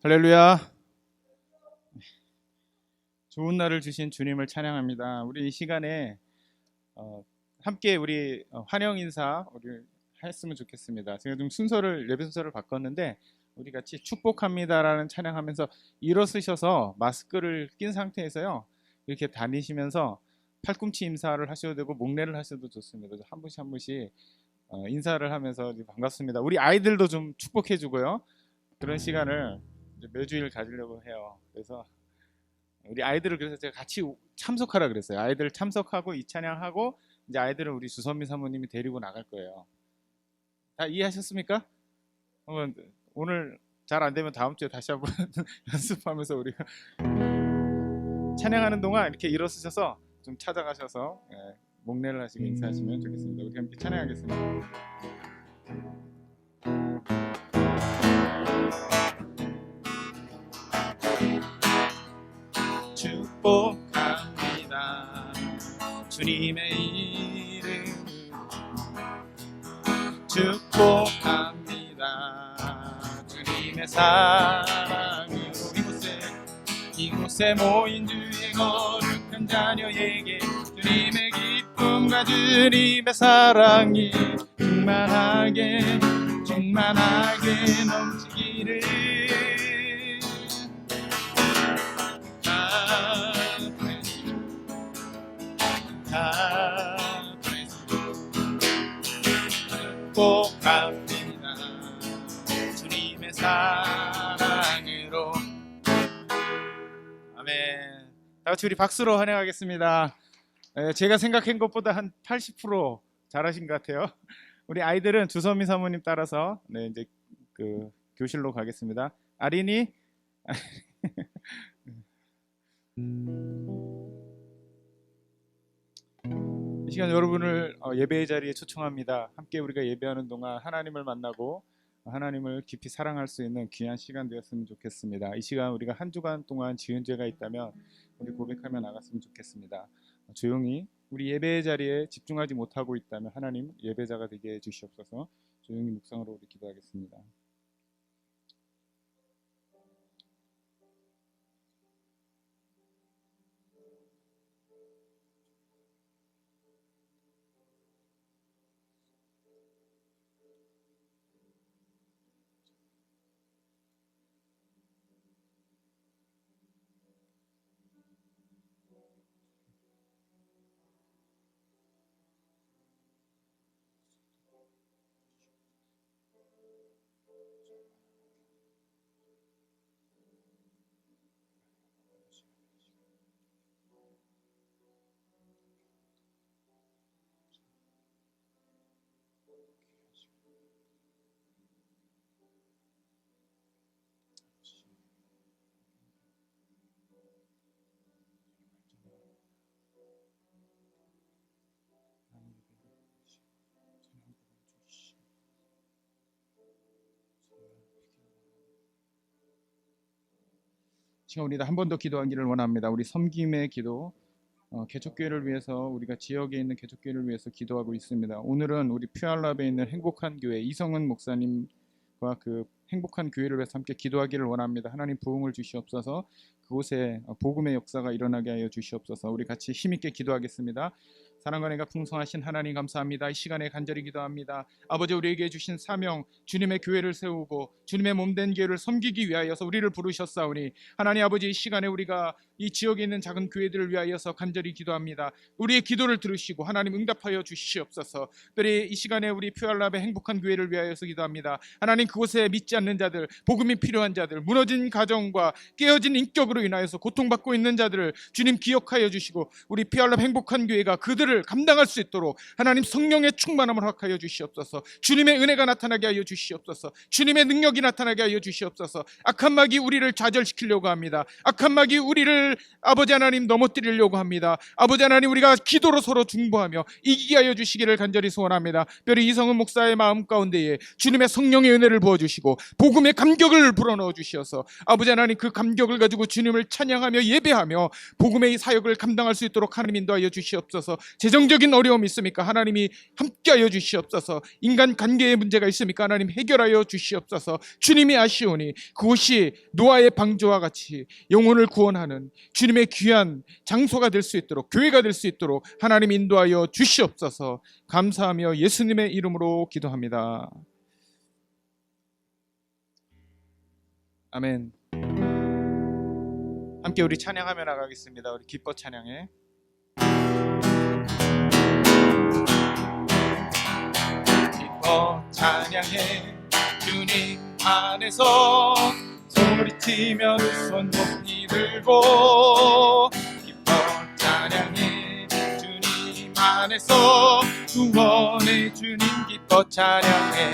할렐루야. 좋은 날을 주신 주님을 찬양합니다. 우리 이 시간에 함께 우리 환영 인사 우리 했으면 좋겠습니다. 제가 좀 예배 순서를 바꿨는데 우리 같이 축복합니다라는 찬양하면서 일어서셔서 마스크를 낀 상태에서요 이렇게 다니시면서 팔꿈치 인사를 하셔도 되고 목례를 하셔도 좋습니다. 한 분씩 한 분씩 인사를 하면서 반갑습니다. 우리 아이들도 좀 축복해 주고요. 그런 시간을 이제 매주일 가지려고 해요. 그래서 우리 아이들을 그래서 제가 같이 참석하라 그랬어요. 아이들 참석하고 이 찬양하고 이제 아이들은 우리 주선미 사모님이 데리고 나갈 거예요. 다 이해하셨습니까? 오늘 잘 안 되면 다음 주에 다시 한번 연습하면서 우리가 찬양하는 동안 이렇게 일어서셔서 좀 찾아가셔서 목례를 하시고 인사하시면 좋겠습니다. 우리 함께 찬양하겠습니다. 축복합니다. 주님의 이름 축복합니다. 주님의 사랑으로 이곳에 모인 주의 거룩한 자녀에게 주님의 기쁨과 주님의 사랑이 충만하게 넘치기를 축복합니다. 주님의 사랑으로. 아멘. 다 같이 우리 박수로 환영하겠습니다. 제가 생각한 것보다 한 80% 잘하신 것 같아요. 우리 아이들은 주선미 사모님 따라서 이제 그 교실로 가겠습니다. 아린이 이 시간 여러분을 예배의 자리에 초청합니다. 함께 우리가 예배하는 동안 하나님을 만나고 하나님을 깊이 사랑할 수 있는 귀한 시간 되었으면 좋겠습니다. 이 시간 우리가 한 주간 동안 지은 죄가 있다면 우리 고백하며 나갔으면 좋겠습니다. 조용히 우리 예배의 자리에 집중하지 못하고 있다면 하나님 예배자가 되게 해주시옵소서. 조용히 묵상으로 우리 기도하겠습니다. 지금 우리가 한 번 더 기도하기를 원합니다. 우리 섬김의 기도, 개척교회를 위해서 우리가 지역에 있는 개척교회를 위해서 기도하고 있습니다. 오늘은 우리 퓨알랍에 있는 행복한 교회 이성은 목사님과 그 행복한 교회를 위해서 함께 기도하기를 원합니다. 하나님 부흥을 주시옵소서. 그곳에 복음의 역사가 일어나게 하여 주시옵소서. 우리 같이 힘있게 기도하겠습니다. 사랑과 은혜가 풍성하신 하나님 감사합니다. 이 시간에 간절히 기도합니다. 아버지 우리에게 주신 사명 주님의 교회를 세우고 주님의 몸된 교회를 섬기기 위하여서 우리를 부르셨사오니 하나님 아버지 이 시간에 우리가 이 지역에 있는 작은 교회들을 위하여서 간절히 기도합니다. 우리의 기도를 들으시고 하나님 응답하여 주시옵소서. 특별히 이 시간에 우리 퓨알랍의 행복한 교회를 위하여서 기도합니다. 하나님 그곳에 믿지 않는 자들, 복음이 필요한 자들, 무너진 가정과 깨어진 인격으로 인하여서 고통받고 있는 자들을 주님 기억하여 주시고 우리 퓨알랍 행복한 교회가 그들을 감당할 수 있도록 하나님 성령의 충만함을 허락하여 주시옵소서. 주님의 은혜가 나타나게 하여 주시옵소서. 주님의 능력이 나타나게 하여 주시옵소서. 악한 마귀 우리를 좌절시키려고 합니다. 악한 마귀 우리를 한계를 아버지 하나님 넘어뜨리려고 합니다. 아버지 하나님, 우리가 기도로 서로 중보하며 이기게 하여 주시기를 간절히 소원합니다. 특별히 이성은 목사의 마음 가운데에 주님의 성령의 은혜를 부어주시고 복음의 감격을 불어넣어 주시어서 아버지 하나님, 그 감격을 가지고 주님을 찬양하며 예배하며 복음의 사역을 감당할 수 있도록 하나님 인도하여 주시옵소서. 재정적인 어려움이 있습니까? 하나님이 함께하여 주시옵소서. 인간 관계에 문제가 있습니까? 하나님 해결하여 주시옵소서. 주님이 아시오니 그곳이 노아의 방주와 같이 영혼을 구원하는 주님의 귀한 장소가 될 수 있도록, 교회가 될 수 있도록 하나님 인도하여 주시옵소서. 감사하며 예수님의 이름으로 기도합니다. 아멘. 함께 우리 찬양하며 나가겠습니다. 우리 기뻐 찬양해. 기뻐 찬양해 주님 안에서 소리치며 두 손 높이 들고 기뻐 찬양해 주님 안에서 구원의 주님 기뻐 찬양해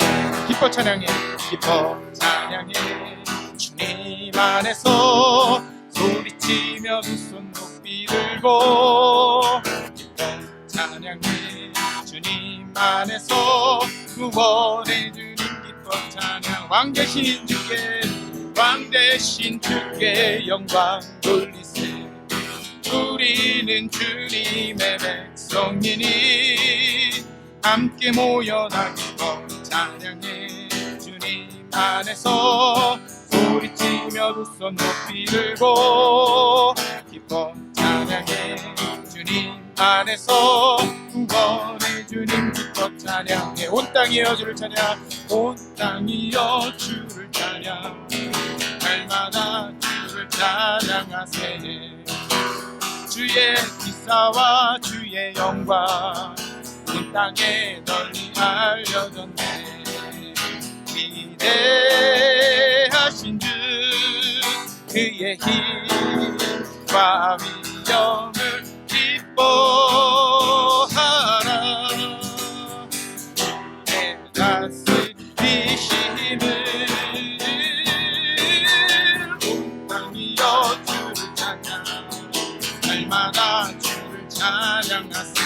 기뻐 찬양해 기뻐 찬양해 주님 안에서 소리치며 두 손 높이 들고 기뻐 찬양해 주님 안에서 구원의 주님 기뻐 찬양 왕 대신 주께 영광 돌리세 우리는 주님의 백성이니 함께 모여나 기뻐 찬양해 주님 안에서 소리치며 두 손 높이 들고 기뻐 찬양해 주님 안에서 구원의 주님 기뻐 찬양해 온 땅이여 주를 찬양 온 땅이여 주를 찬양 날마다 주를 찬양하세 주의 기사와 주의 영광 온 땅에 널리 알려졌네 위대하신 주 그의 힘과 위엄을 기뻐하라 내 다스리심을 온 땅이여 주를 찬양 날마다 주를 찬양하세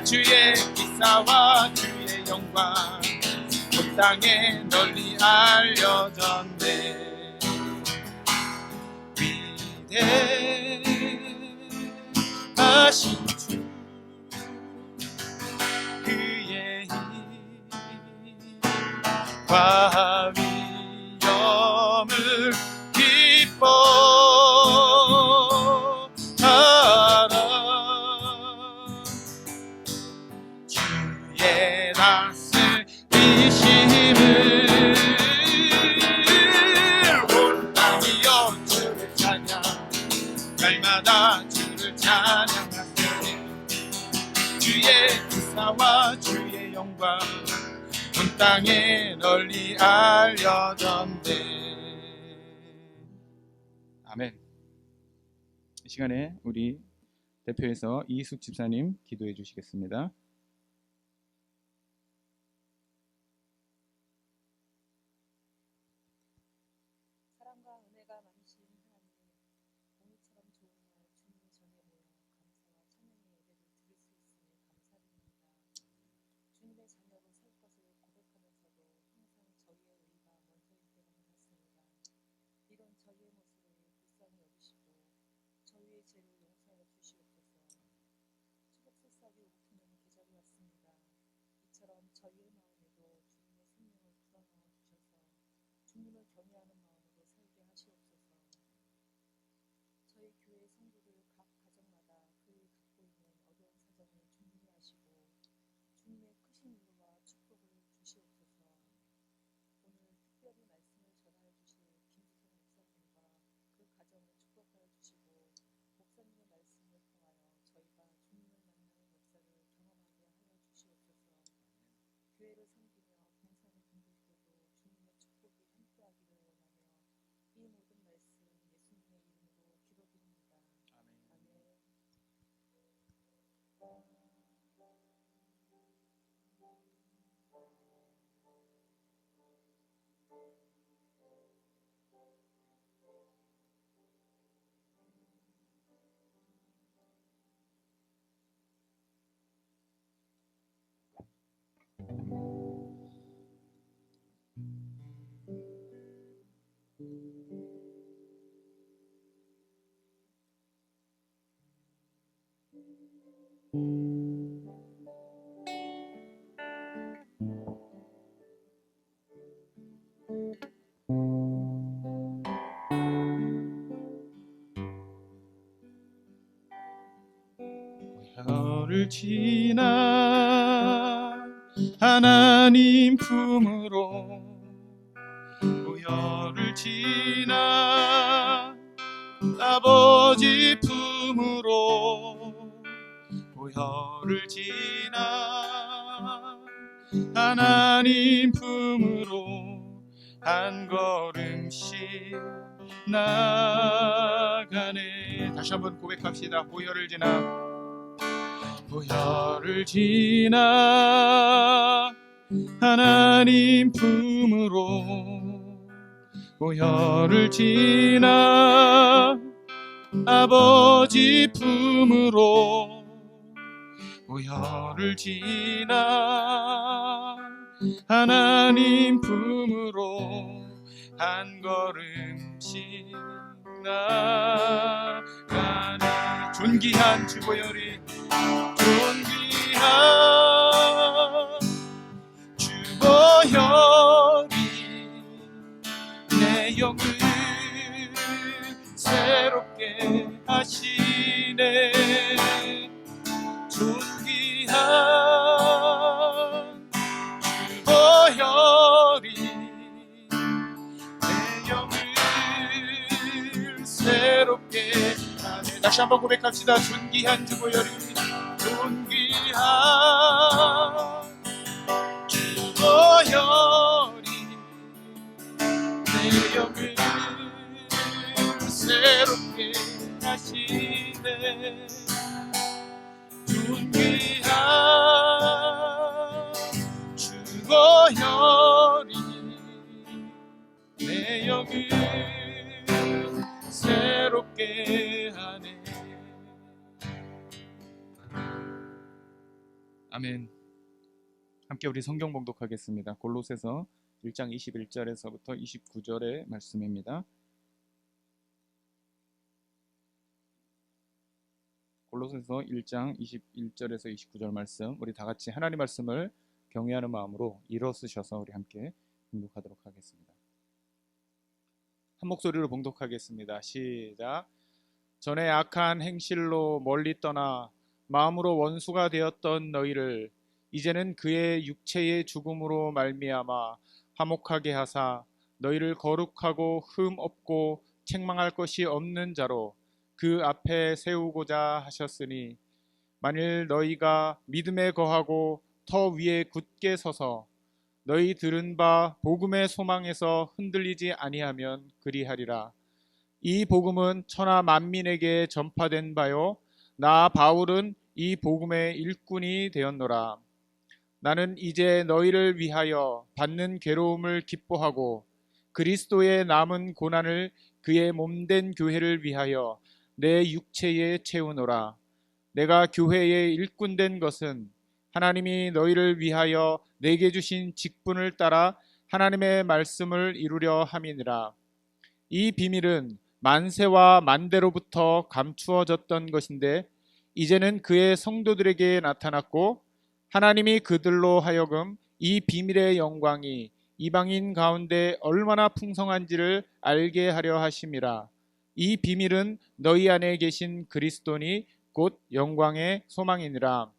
주의 기사와 주의 영광 온 땅에 널리 알려졌네 위대하신 주 그의 힘과 위엄을 기뻐하라 주의 다스리심을 온 땅이여 주를 찬양 날마다 주를 찬양하세 주의 기사와 주의 영광 온 땅에 널리 알려졌네 아멘. 이 시간에 우리 대표에서 이희숙 집사님 기도해 주시겠습니다. 사랑과 은혜가 많으신 하나님, 오늘처럼 좋은 날 주님의 전에 모여 감사와 찬양의 예배를 드릴 수 있음에 감사드립니다. 주님의 자녀로 살 것을 고백하면서도 항상 저희의 의가 먼저일 때가 많았습니다. 이런 저희의 모습을 불쌍히 여기시고 저희의 죄를 용서하여 주시옵소서. 초록새싹이 움트는 계절이 왔습니다. 이처럼 저희의 마음에도 주님의 생명을 불어넣어 주셔서 주님을 경외하는 마음으로 살게 하시옵소서. 저희 교회 성도들 각 가정마다 그 갖고 있는 어려운 사정을 주님이 아시고 주님의 크신 위로와 축복을 주시옵소서. 오늘 특별히 말씀을 전하여 주실 김주성 목사님과 그 가정을 축복하여 주시고 목사님의 말씀을 통하여 저희가 주님을 만나는 역사를 경험하게 하여 주시옵소서. 교회를 섬기며 봉사하는 분들께도 주님의 축복이 함께하기를 원하며 이 모든 말씀 예수님의 이름으로 기도드립니다. 아멘. 보혈을 지나 하나님 품으로, 보혈을 지나 아버지 품으로, 보혈을 지나 하나님 품으로 한 걸음씩 나가네. 다시 한번 고백합시다. 보혈을 지나, 보혈을 지나 하나님 품으로, 보혈을 지나 아버지 품으로, 보혈을 지나 하나님 품으로 한 걸음씩 나가네. 존귀한 주 보혈이, 존귀한 주 보혈이 내 영을 새롭게 하시네. 존귀한 주 보혈이 내 영을 새롭게 하네. 다시 한번 고백합시다. 존귀한 주 보혈이, 존귀한 주 보혈이 내 영을 새롭게 하시네. 존귀한 주 보혈이 내 영을 새롭게 하네. 아멘. 함께 우리 성경 봉독하겠습니다. 골로새서 1장 21절에서부터 29절의 말씀입니다. 골로새서 1장 21절에서 29절 말씀, 우리 다 같이 하나님 말씀을 경외하는 마음으로 일어서셔서 우리 함께 봉독하도록 하겠습니다. 한 목소리로 봉독하겠습니다. 시작. 전에 악한 행실로 멀리 떠나 마음으로 원수가 되었던 너희를 이제는 그의 육체의 죽음으로 말미암아 화목하게 하사 너희를 거룩하고 흠 없고 책망할 것이 없는 자로 그 앞에 세우고자 하셨으니, 만일 너희가 믿음에 거하고 터 위에 굳게 서서 너희 들은 바 복음의 소망에서 흔들리지 아니하면 그리하리라. 이 복음은 천하 만민에게 전파된 바요, 나 바울은 이 복음의 일꾼이 되었노라. 나는 이제 너희를 위하여 받는 괴로움을 기뻐하고 그리스도의 남은 고난을 그의 몸된 교회를 위하여 내 육체에 채우노라. 내가 교회의 일꾼된 것은 하나님이 너희를 위하여 내게 주신 직분을 따라 하나님의 말씀을 이루려 함이니라. 이 비밀은 만세와 만대로부터 감추어졌던 것인데 이제는 그의 성도들에게 나타났고, 하나님이 그들로 하여금 이 비밀의 영광이 이방인 가운데 얼마나 풍성한지를 알게 하려 하심이라. 이 비밀은 너희 안에 계신 그리스도니 곧 영광의 소망이니라.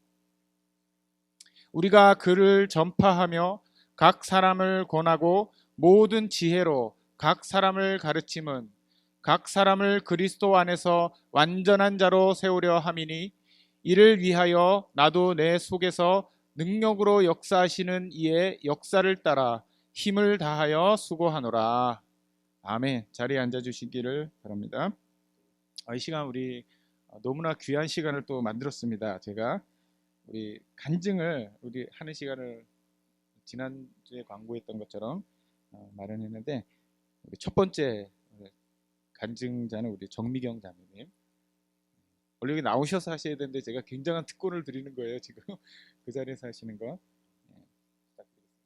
우리가 그를 전파하며 각 사람을 권하고 모든 지혜로 각 사람을 가르침은 각 사람을 그리스도 안에서 완전한 자로 세우려 함이니, 이를 위하여 나도 내 속에서 능력으로 역사하시는 이의 역사를 따라 힘을 다하여 수고하노라. 아멘. 자리에 앉아주시기를 바랍니다. 이 시간 우리 너무나 귀한 시간을 또 만들었습니다. 제가 우리 간증을 우리 하는 시간을 지난주에 광고했던 것처럼 마련했는데, 우리 첫 번째 간증자는 우리 정미경 자매님. 원래 여기 나오셔서 하셔야 되는데 제가 굉장한 특권을 드리는 거예요. 지금 그 자리에서 하시는 거. 부탁드리겠습니다.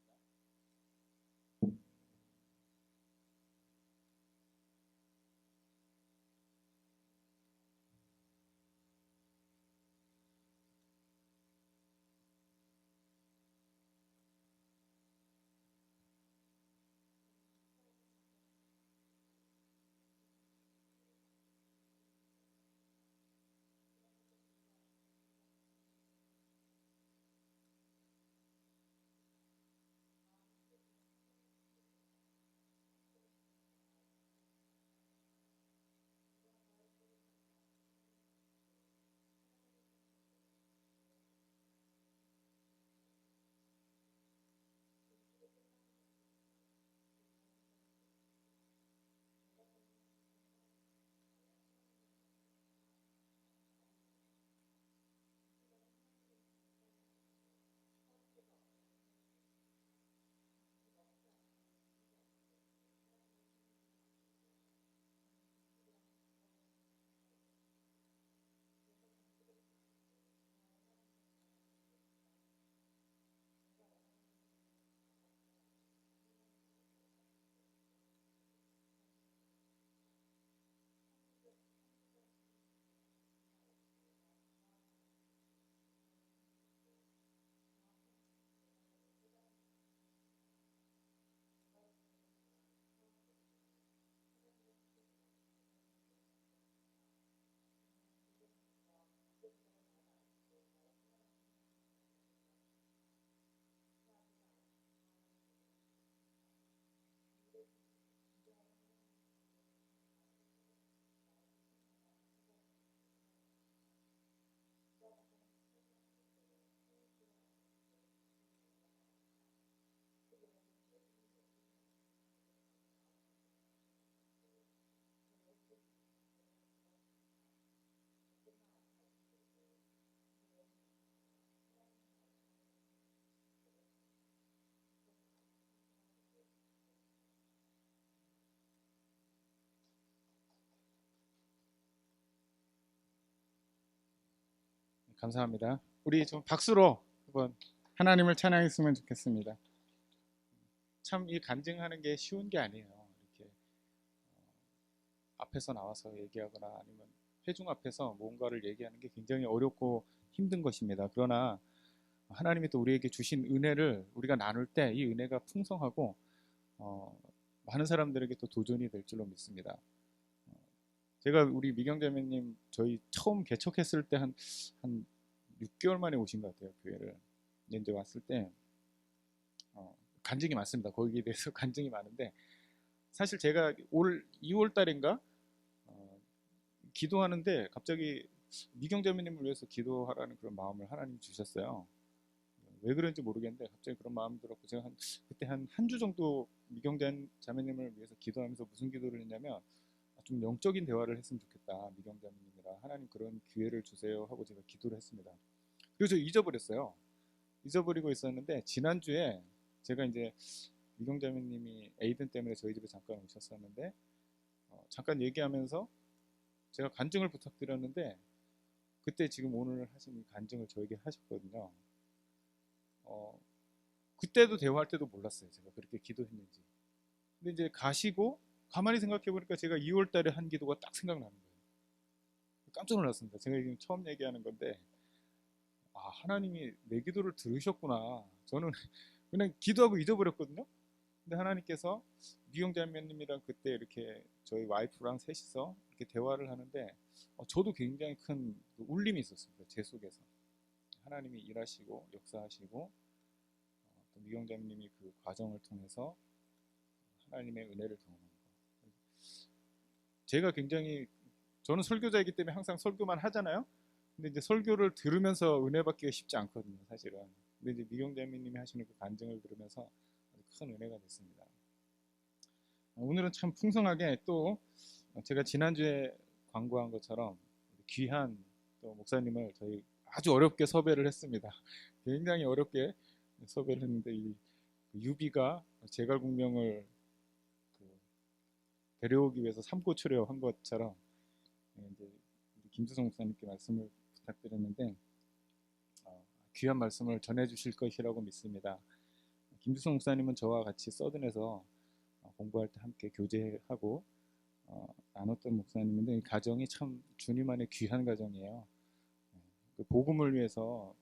감사합니다. 우리 좀 박수로 한번 하나님을 찬양했으면 좋겠습니다. 참 이 간증하는 게 쉬운 게 아니에요. 이렇게 앞에서 나와서 얘기하거나 아니면 회중 앞에서 뭔가를 얘기하는 게 굉장히 어렵고 힘든 것입니다. 그러나 하나님이 또 우리에게 주신 은혜를 우리가 나눌 때 이 은혜가 풍성하고 많은 사람들에게 또 도전이 될 줄로 믿습니다. 제가 우리 미경자매님 저희 처음 개척했을 때 한 6개월 만에 오신 것 같아요. 교회를 이제 왔을 때 간증이 많습니다. 거기에 대해서 간증이 많은데 사실 제가 올 2월 달인가 기도하는데 갑자기 미경자매님을 위해서 기도하라는 그런 마음을 하나님 주셨어요. 왜 그런지 모르겠는데 갑자기 그런 마음이 들었고 제가 그때 한 주 정도 미경자매님을 위해서 기도하면서 무슨 기도를 했냐면 좀 영적인 대화를 했으면 좋겠다. 미경자매님이랑 하나님 그런 기회를 주세요 하고 제가 기도를 했습니다. 그래서 잊어버렸어요. 잊어버리고 있었는데 지난주에 제가 이제 미경자매님이 에이든 때문에 저희 집에 잠깐 오셨었는데 잠깐 얘기하면서 제가 간증을 부탁드렸는데 그때 지금 오늘 하신 이 간증을 저에게 하셨거든요. 그때도 대화할 때도 몰랐어요. 제가 그렇게 기도했는지. 근데 이제 가시고 가만히 생각해 보니까 제가 2월 달에 한 기도가 딱 생각나는 거예요. 깜짝 놀랐습니다. 제가 지금 처음 얘기하는 건데 하나님이 내 기도를 들으셨구나. 저는 그냥 기도하고 잊어버렸거든요. 근데 하나님께서 미경자매님이랑 그때 이렇게 저희 와이프랑 셋이서 이렇게 대화를 하는데 저도 굉장히 큰 울림이 있었습니다. 제 속에서 하나님이 일하시고 역사하시고 또 미경자매님이 그 과정을 통해서 하나님의 은혜를 경험하는 거. 제가 굉장히 저는 설교자이기 때문에 항상 설교만 하잖아요. 근데 이제 설교를 들으면서 은혜 받기가 쉽지 않거든요, 사실은. 근데 이제 미경자매님이 하시는 그 간증을 들으면서 아주 큰 은혜가 됐습니다. 오늘은 참 풍성하게 또 제가 지난주에 광고한 것처럼 귀한 또 목사님을 저희 아주 어렵게 섭외를 했습니다. 굉장히 어렵게 섭외를 했는데 이 유비가 제갈공명을 데려오기 위해서 삼고초려 한 것처럼 이제 김주성 목사님께 말씀을 부탁드렸는데 귀한 말씀을 전해주실 것이라고 믿습니다. 김주성 목사님은 저와 같이 서든에서 공부할 때 함께 교제하고 나눴던 목사님인데 이 가정이 참 주님 안에 귀한 가정이에요. 그 복음을 위해서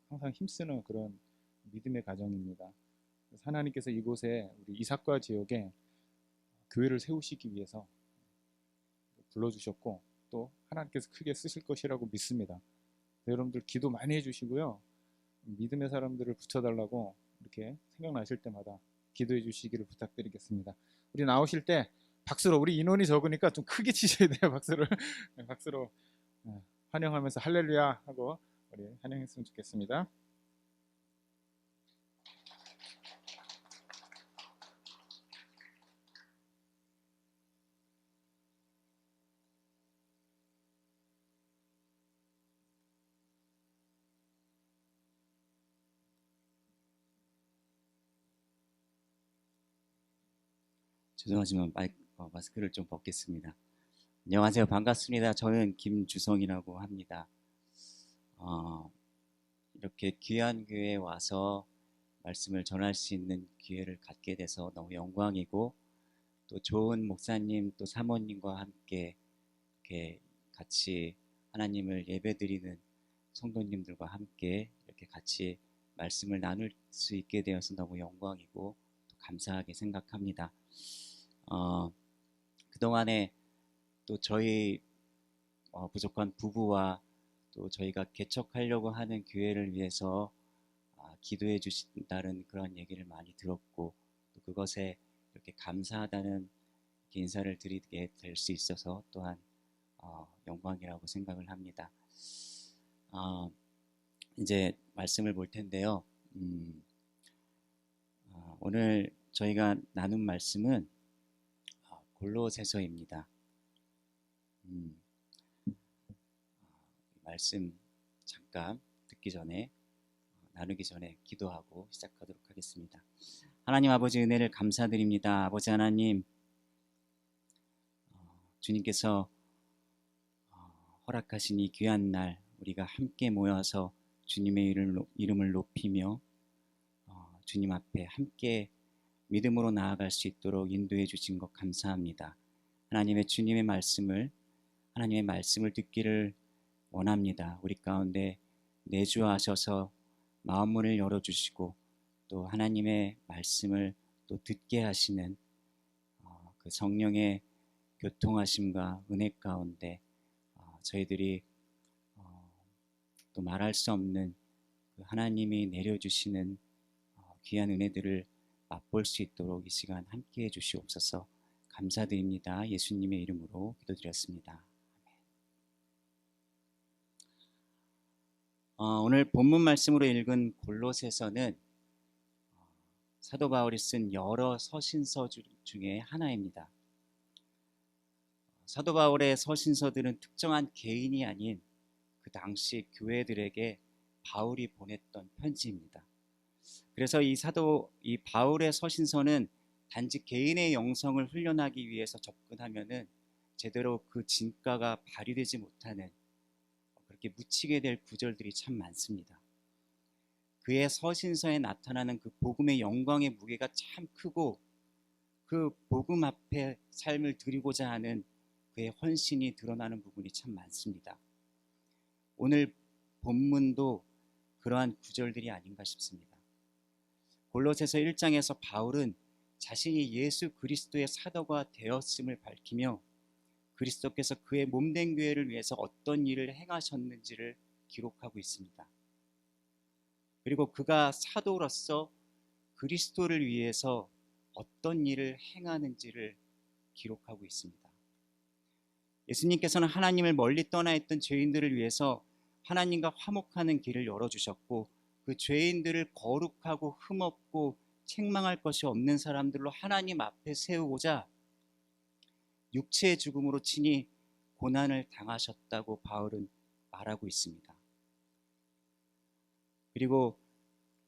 항상 힘쓰는 그런 믿음의 가정입니다. 그래서 하나님께서 이곳에 우리 이삭과 지역에 교회를 세우시기 위해서 불러주셨고 또 하나님께서 크게 쓰실 것이라고 믿습니다. 여러분들 기도 많이 해주시고요. 믿음의 사람들을 붙여달라고 이렇게 생각나실 때마다 기도해 주시기를 부탁드리겠습니다. 우리 나오실 때 박수로 우리 인원이 적으니까 좀 크게 치셔야 돼요. 박수를 박수로 환영하면서 할렐루야 하고 우리 환영했으면 좋겠습니다. 죄송하지만 마스크를 좀 벗겠습니다. 안녕하세요. 반갑습니다. 저는 김주성이라고 합니다. 이렇게 귀한 교회에 와서 말씀을 전할 수 있는 기회를 갖게 돼서 너무 영광이고 또 좋은 목사님 또 사모님과 함께 이렇게 같이 하나님을 예배드리는 성도님들과 함께 이렇게 같이 말씀을 나눌 수 있게 되어서 너무 영광이고 또 감사하게 생각합니다. 그동안에 또 저희 부족한 부부와 또 저희가 개척하려고 하는 교회를 위해서 기도해 주신다는 그런 얘기를 많이 들었고 또 그것에 이렇게 감사하다는 인사를 드리게 될 수 있어서 또한 영광이라고 생각을 합니다. 이제 말씀을 볼 텐데요. 오늘 저희가 나눈 말씀은 골로새서입니다. 말씀 잠깐 듣기 전에 나누기 전에 기도하고 시작하도록 하겠습니다. 하나님 아버지 은혜를 감사드립니다. 아버지 하나님 주님께서 허락하신 이 귀한 날 우리가 함께 모여서 주님의 이름을 높이며 주님 앞에 함께 믿음으로 나아갈 수 있도록 인도해 주신 것 감사합니다. 주님의 말씀을 듣기를 원합니다. 우리 가운데 내주하셔서 마음문을 열어주시고 또 하나님의 말씀을 또 듣게 하시는 그 성령의 교통하심과 은혜 가운데 저희들이 또 말할 수 없는 그 하나님이 내려주시는 귀한 은혜들을 맛볼 수 있도록 이 시간 함께해 주시옵소서. 감사드립니다. 예수님의 이름으로 기도드렸습니다. 오늘 본문 말씀으로 읽은 골로새서는 사도 바울이 쓴 여러 서신서 중에 하나입니다. 사도 바울의 서신서들은 특정한 개인이 아닌 그 당시 교회들에게 바울이 보냈던 편지입니다. 그래서 이 바울의 서신서는 단지 개인의 영성을 훈련하기 위해서 접근하면은 제대로 그 진가가 발휘되지 못하는 그렇게 묻히게 될 구절들이 참 많습니다. 그의 서신서에 나타나는 그 복음의 영광의 무게가 참 크고 그 복음 앞에 삶을 드리고자 하는 그의 헌신이 드러나는 부분이 참 많습니다. 오늘 본문도 그러한 구절들이 아닌가 싶습니다. 골로새서 1장에서 바울은 자신이 예수 그리스도의 사도가 되었음을 밝히며 그리스도께서 그의 몸된 교회를 위해서 어떤 일을 행하셨는지를 기록하고 있습니다. 그리고 그가 사도로서 그리스도를 위해서 어떤 일을 행하는지를 기록하고 있습니다. 예수님께서는 하나님을 멀리 떠나 있던 죄인들을 위해서 하나님과 화목하는 길을 열어주셨고 그 죄인들을 거룩하고 흠없고 책망할 것이 없는 사람들로 하나님 앞에 세우고자 육체의 죽음으로 친히 고난을 당하셨다고 바울은 말하고 있습니다. 그리고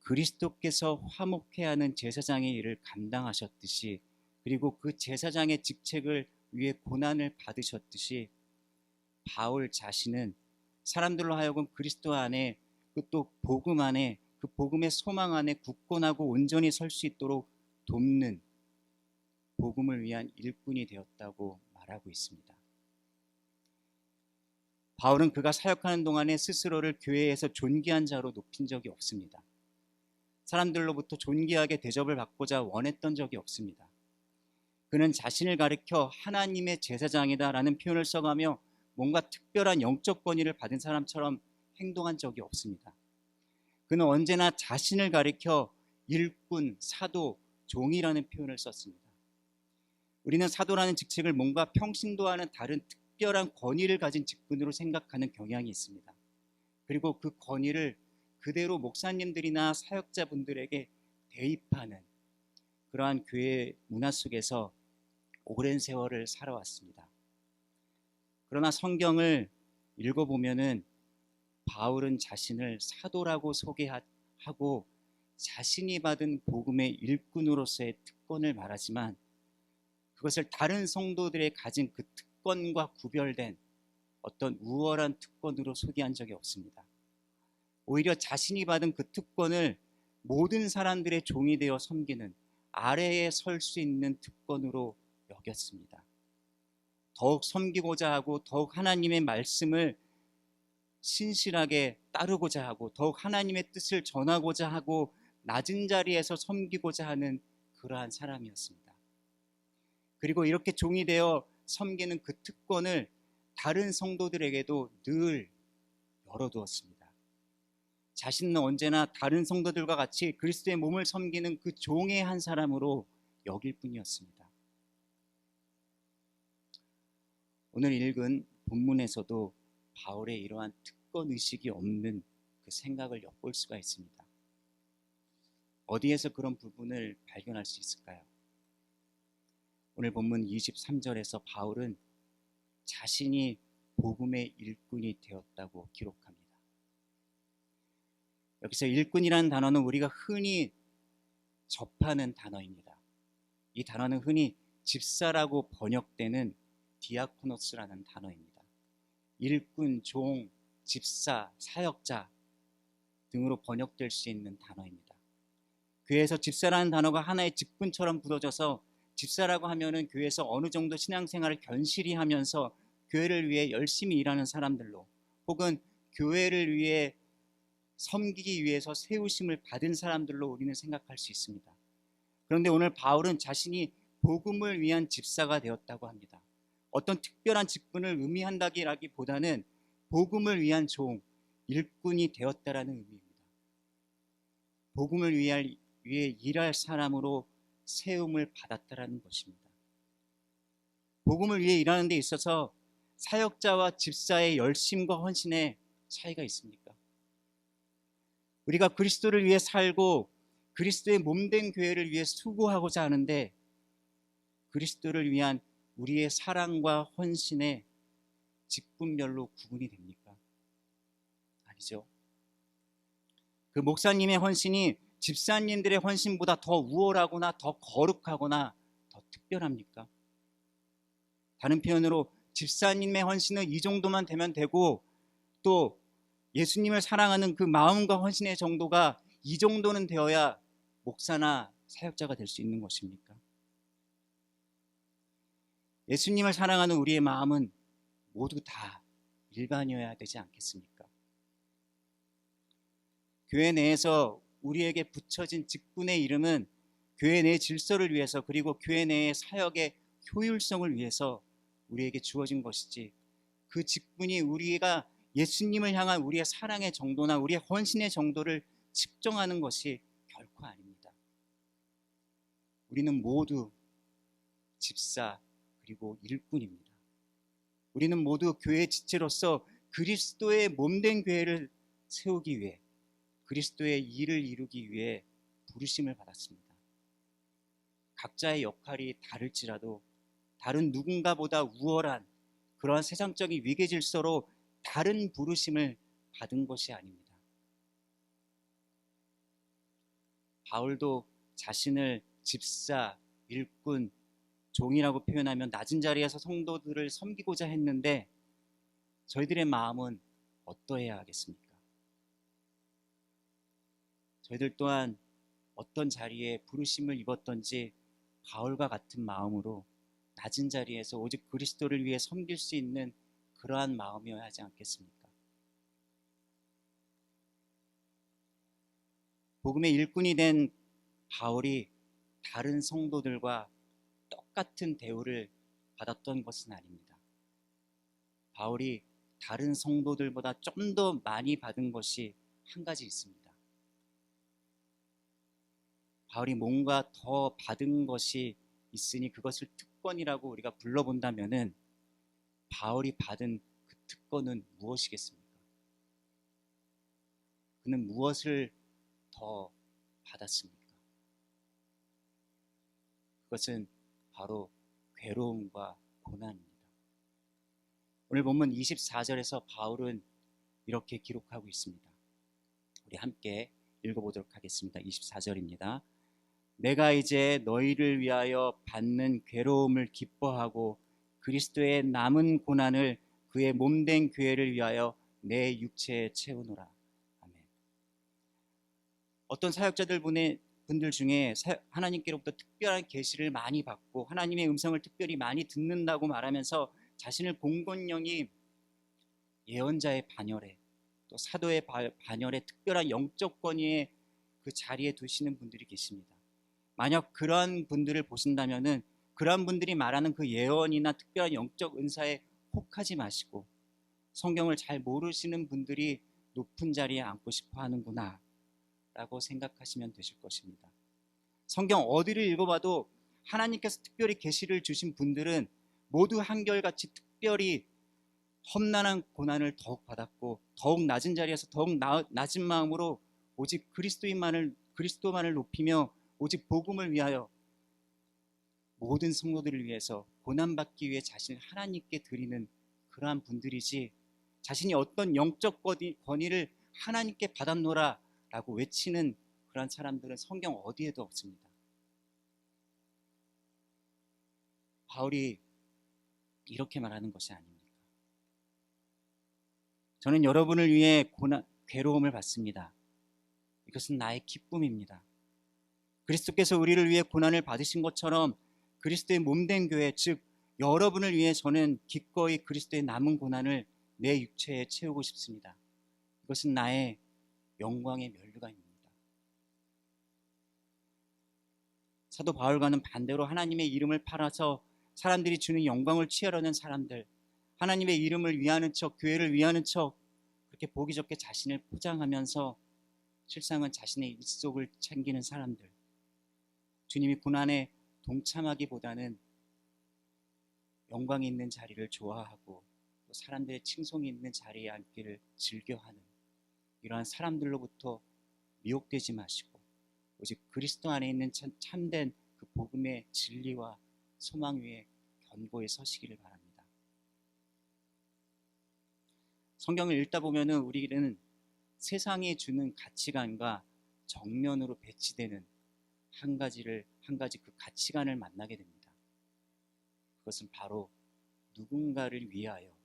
그리스도께서 화목해 하는 제사장의 일을 감당하셨듯이 그리고 그 제사장의 직책을 위해 고난을 받으셨듯이 바울 자신은 사람들로 하여금 그리스도 안에 또 복음 안에 그 복음의 소망 안에 굳건하고 온전히 설 수 있도록 돕는 복음을 위한 일꾼이 되었다고 말하고 있습니다. 바울은 그가 사역하는 동안에 스스로를 교회에서 존귀한 자로 높인 적이 없습니다. 사람들로부터 존귀하게 대접을 받고자 원했던 적이 없습니다. 그는 자신을 가리켜 하나님의 제사장이다라는 표현을 써가며 뭔가 특별한 영적 권위를 받은 사람처럼 행동한 적이 없습니다. 그는 언제나 자신을 가리켜 일꾼, 사도, 종이라는 표현을 썼습니다. 우리는 사도라는 직책을 뭔가 평신도와는 다른 특별한 권위를 가진 직분으로 생각하는 경향이 있습니다. 그리고 그 권위를 그대로 목사님들이나 사역자분들에게 대입하는 그러한 교회 문화 속에서 오랜 세월을 살아왔습니다. 그러나 성경을 읽어보면은 바울은 자신을 사도라고 소개하고 자신이 받은 복음의 일꾼으로서의 특권을 말하지만 그것을 다른 성도들의 가진 그 특권과 구별된 어떤 우월한 특권으로 소개한 적이 없습니다. 오히려 자신이 받은 그 특권을 모든 사람들의 종이 되어 섬기는 아래에 설 수 있는 특권으로 여겼습니다. 더욱 섬기고자 하고 더욱 하나님의 말씀을 신실하게 따르고자 하고 더욱 하나님의 뜻을 전하고자 하고 낮은 자리에서 섬기고자 하는 그러한 사람이었습니다. 그리고 이렇게 종이 되어 섬기는 그 특권을 다른 성도들에게도 늘 열어두었습니다. 자신은 언제나 다른 성도들과 같이 그리스도의 몸을 섬기는 그 종의 한 사람으로 여길 뿐이었습니다. 오늘 읽은 본문에서도 바울의 이러한 특권 의식이 없는 그 생각을 엿볼 수가 있습니다. 어디에서 그런 부분을 발견할 수 있을까요? 오늘 본문 23절에서 바울은 자신이 복음의 일꾼이 되었다고 기록합니다. 여기서 일꾼이라는 단어는 우리가 흔히 접하는 단어입니다. 이 단어는 흔히 집사라고 번역되는 디아코노스라는 단어입니다. 일꾼, 종, 집사, 사역자 등으로 번역될 수 있는 단어입니다. 교회에서 집사라는 단어가 하나의 직분처럼 굳어져서 집사라고 하면은 교회에서 어느 정도 신앙생활을 견실히 하면서 교회를 위해 열심히 일하는 사람들로, 혹은 교회를 위해 섬기기 위해서 세우심을 받은 사람들로 우리는 생각할 수 있습니다. 그런데 오늘 바울은 자신이 복음을 위한 집사가 되었다고 합니다. 어떤 특별한 직분을 의미한다기보다는 복음을 위한 종, 일꾼이 되었다라는 의미입니다. 복음을 위해 일할 사람으로 세움을 받았다라는 것입니다. 복음을 위해 일하는 데 있어서 사역자와 집사의 열심과 헌신에 차이가 있습니까? 우리가 그리스도를 위해 살고 그리스도의 몸된 교회를 위해 수고하고자 하는데, 그리스도를 위한 우리의 사랑과 헌신의 직분별로 구분이 됩니까? 아니죠. 그 목사님의 헌신이 집사님들의 헌신보다 더 우월하거나 더 거룩하거나 더 특별합니까? 다른 표현으로 집사님의 헌신은 이 정도만 되면 되고, 또 예수님을 사랑하는 그 마음과 헌신의 정도가 이 정도는 되어야 목사나 사역자가 될 수 있는 것입니까? 예수님을 사랑하는 우리의 마음은 모두 다 일반이어야 되지 않겠습니까? 교회 내에서 우리에게 붙여진 직분의 이름은 교회 내의 질서를 위해서, 그리고 교회 내의 사역의 효율성을 위해서 우리에게 주어진 것이지, 그 직분이 우리가 예수님을 향한 우리의 사랑의 정도나 우리의 헌신의 정도를 측정하는 것이 결코 아닙니다. 우리는 모두 집사 그리고 일꾼입니다. 우리는 모두 교회의 지체로서 그리스도의 몸된 교회를 세우기 위해, 그리스도의 일을 이루기 위해 부르심을 받았습니다. 각자의 역할이 다를지라도 다른 누군가보다 우월한 그러한 세상적인 위계 질서로 다른 부르심을 받은 것이 아닙니다. 바울도 자신을 집사, 일꾼, 종이라고 표현하면 낮은 자리에서 성도들을 섬기고자 했는데, 저희들의 마음은 어떠해야 하겠습니까? 저희들 또한 어떤 자리에 부르심을 입었던지 바울과 같은 마음으로 낮은 자리에서 오직 그리스도를 위해 섬길 수 있는 그러한 마음이어야 하지 않겠습니까? 복음의 일꾼이 된 바울이 다른 성도들과 똑같은 대우를 받았던 것은 아닙니다. 바울이 다른 성도들보다 좀 더 많이 받은 것이 한 가지 있습니다. 바울이 뭔가 더 받은 것이 있으니 그것을 특권이라고 우리가 불러본다면은, 바울이 받은 그 특권은 무엇이겠습니까? 그는 무엇을 더 받았습니까? 그것은 바로 괴로움과 고난입니다. 오늘 본문 24절에서 바울은 이렇게 기록하고 있습니다. 우리 함께 읽어보도록 하겠습니다. 24절입니다. 내가 이제 너희를 위하여 받는 괴로움을 기뻐하고 그리스도의 남은 고난을 그의 몸된 교회를 위하여 내 육체에 채우노라. 아멘. 어떤 분들 중에 하나님께로부터 특별한 계시를 많이 받고 하나님의 음성을 특별히 많이 듣는다고 말하면서 자신을 공gon령이 예언자의 반열에, 또 사도의 반열에 특별한 영적 권위의 그 자리에 두시는 분들이 계십니다. 만약 그러한 분들을 보신다면은 그러한 분들이 말하는 그 예언이나 특별한 영적 은사에 혹하지 마시고, 성경을 잘 모르시는 분들이 높은 자리에 앉고 싶어 하는구나 라고 생각하시면 되실 것입니다. 성경 어디를 읽어봐도 하나님께서 특별히 계시를 주신 분들은 모두 한결같이 특별히 험난한 고난을 더욱 받았고, 더욱 낮은 자리에서 더욱 낮은 마음으로 오직 그리스도만을 높이며 오직 복음을 위하여, 모든 성도들을 위해서 고난받기 위해 자신을 하나님께 드리는 그러한 분들이지, 자신이 어떤 영적 권위를 하나님께 받았노라 라고 외치는 그러한 사람들은 성경 어디에도 없습니다. 바울이 이렇게 말하는 것이 아닙니까? 저는 여러분을 위해 괴로움을 받습니다. 이것은 나의 기쁨입니다. 그리스도께서 우리를 위해 고난을 받으신 것처럼 그리스도의 몸된 교회, 즉 여러분을 위해 저는 기꺼이 그리스도의 남은 고난을 내 육체에 채우고 싶습니다. 이것은 나의 영광의 면류관입니다. 사도 바울과는 반대로 하나님의 이름을 팔아서 사람들이 주는 영광을 취하려는 사람들, 하나님의 이름을 위하는 척, 교회를 위하는 척 그렇게 보기 좋게 자신을 포장하면서 실상은 자신의 일속을 챙기는 사람들, 주님이 고난에 동참하기보다는 영광이 있는 자리를 좋아하고 또 사람들의 칭송이 있는 자리에 앉기를 즐겨하는 이러한 사람들로부터 미혹되지 마시고 오직 그리스도 안에 있는 참된 그 복음의 진리와 소망 위에 견고히 서시기를 바랍니다. 성경을 읽다 보면은 우리는 세상이 주는 가치관과 정면으로 배치되는 한 가지 그 가치관을 만나게 됩니다. 그것은 바로 누군가를 위하여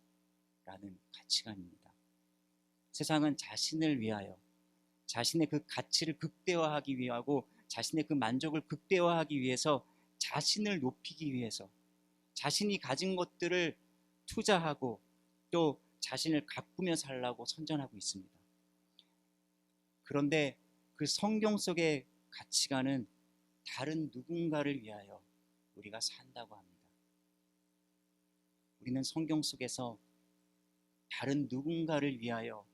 라는 가치관입니다. 세상은 자신을 위하여, 자신의 그 가치를 극대화하기 위하고 자신의 그 만족을 극대화하기 위해서, 자신을 높이기 위해서 자신이 가진 것들을 투자하고 또 자신을 가꾸며 살라고 선전하고 있습니다. 그런데 그 성경 속의 가치관은 다른 누군가를 위하여 우리가 산다고 합니다. 우리는 성경 속에서 다른 누군가를 위하여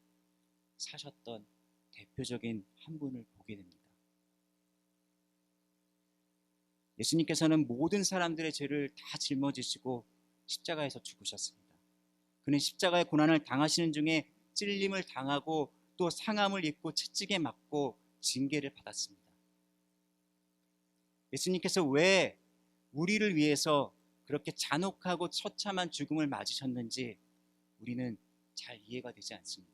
사셨던 대표적인 한 분을 보게 됩니다. 예수님께서는 모든 사람들의 죄를 다 짊어지시고 십자가에서 죽으셨습니다. 그는 십자가의 고난을 당하시는 중에 찔림을 당하고 또 상함을 입고 채찍에 맞고 징계를 받았습니다. 예수님께서 왜 우리를 위해서 그렇게 잔혹하고 처참한 죽음을 맞으셨는지 우리는 잘 이해가 되지 않습니다.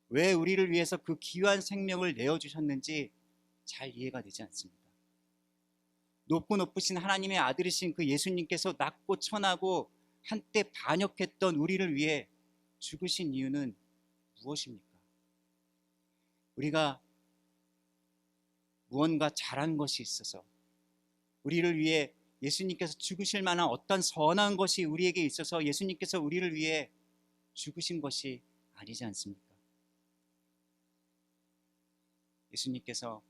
왜 우리를 위해서 그 귀한 생명을 내어주셨는지 잘 이해가 되지 않습니다. 높고 높으신 하나님의 아들이신 그 예수님께서 낮고 천하고 한때 반역했던 우리를 위해 죽으신 이유는 무엇입니까? 우리가 무언가 잘한 것이 있어서, 우리를 위해 예수님께서 죽으실 만한 어떤 선한 것이 우리에게 있어서 예수님께서 우리를 위해 죽으신 것이 아니지 않습니까? 예수님께서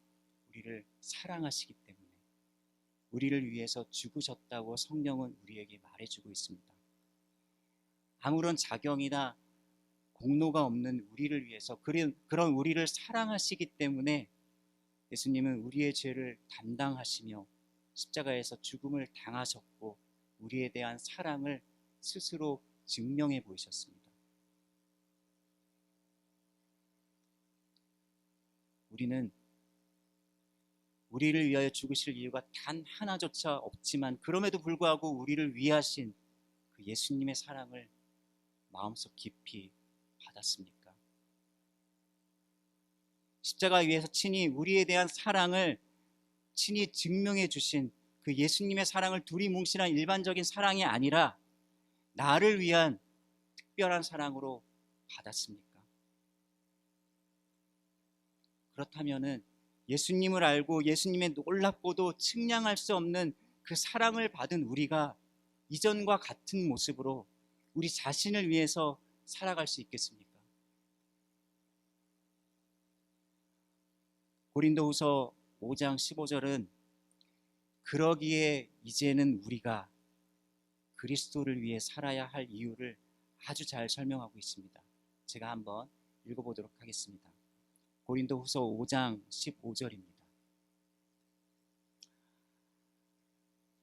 우리를 사랑하시기 때문에 우리를 위해서 죽으셨다고 성경은 우리에게 말해주고 있습니다. 아무런 자경이나 공로가 없는 우리를 위해서, 그런 우리를 사랑하시기 때문에 예수님은 우리의 죄를 담당하시며 십자가에서 죽음을 당하셨고 우리에 대한 사랑을 스스로 증명해 보이셨습니다. 우리는 우리를 위하여 죽으실 이유가 단 하나조차 없지만 그럼에도 불구하고 우리를 위하신 그 예수님의 사랑을 마음속 깊이 받았습니까? 십자가 위에서 친히 우리에 대한 사랑을 친히 증명해 주신 그 예수님의 사랑을 두리뭉실한 일반적인 사랑이 아니라 나를 위한 특별한 사랑으로 받았습니까? 그렇다면은 예수님을 알고 예수님의 놀랍고도 측량할 수 없는 그 사랑을 받은 우리가 이전과 같은 모습으로 우리 자신을 위해서 살아갈 수 있겠습니까? 고린도후서 5장 15절은 그러기에 이제는 우리가 그리스도를 위해 살아야 할 이유를 아주 잘 설명하고 있습니다. 제가 한번 읽어보도록 하겠습니다. 고린도후서 5장 15절입니다.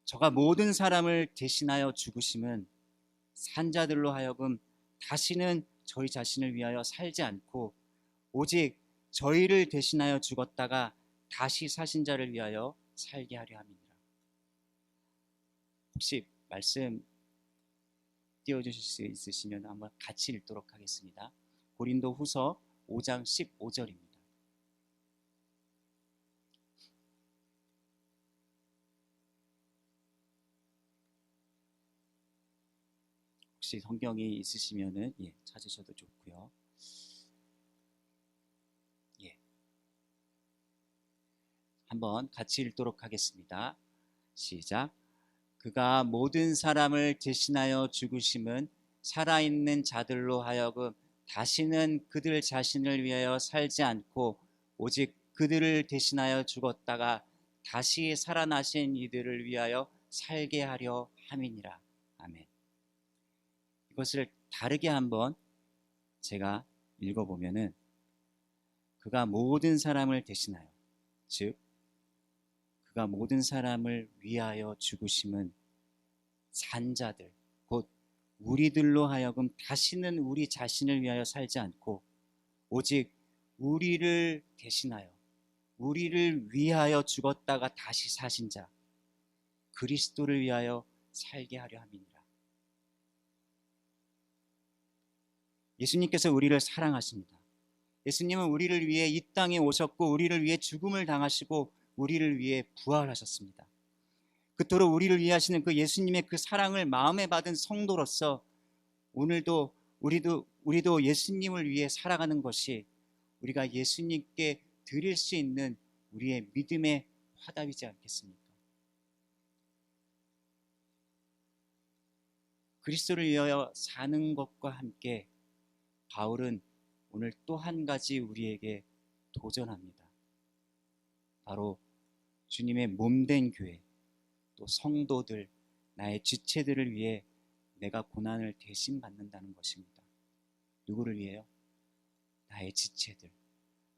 저가 모든 사람을 대신하여 죽으심은 산자들로 하여금 다시는 저희 자신을 위하여 살지 않고 오직 저희를 대신하여 죽었다가 다시 사신 자를 위하여 살게 하려 함이니라. 혹시 말씀 띄워주실 수 있으시면 한번 같이 읽도록 하겠습니다. 고린도후서 5장 15절입니다. 혹시 혹시 성경이 있으시면은 찾으셔도 좋고요. 한번 같이 읽도록 하겠습니다. 시작. 그가 모든 사람을 대신하여 죽으심은 살아있는 자들로 하여금 다시는 그들 자신을 위하여 살지 않고 오직 그들을 대신하여 죽었다가 다시 살아나신 이들을 위하여 살게 하려 함이니라. 아멘. 이것을 다르게 한번 제가 읽어보면은 그가 모든 사람을 대신하여, 즉 그가 모든 사람을 위하여 죽으심은 산 자들, 곧 우리들로 하여금 다시는 우리 자신을 위하여 살지 않고 오직 우리를 대신하여, 우리를 위하여 죽었다가 다시 사신 자, 그리스도를 위하여 살게 하려 함이니라. 예수님께서 우리를 사랑하십니다. 예수님은 우리를 위해 이 땅에 오셨고 우리를 위해 죽음을 당하시고 우리를 위해 부활하셨습니다. 그토록 우리를 위해 하시는 그 예수님의 그 사랑을 마음에 받은 성도로서 오늘도 우리도 예수님을 위해 살아가는 것이 우리가 예수님께 드릴 수 있는 우리의 믿음의 화답이지 않겠습니까? 그리스도를 위하여 사는 것과 함께 바울은 오늘 또 한 가지 우리에게 도전합니다. 바로 주님의 몸된 교회, 또 성도들, 나의 지체들을 위해 내가 고난을 대신 받는다는 것입니다. 누구를 위해요? 나의 지체들,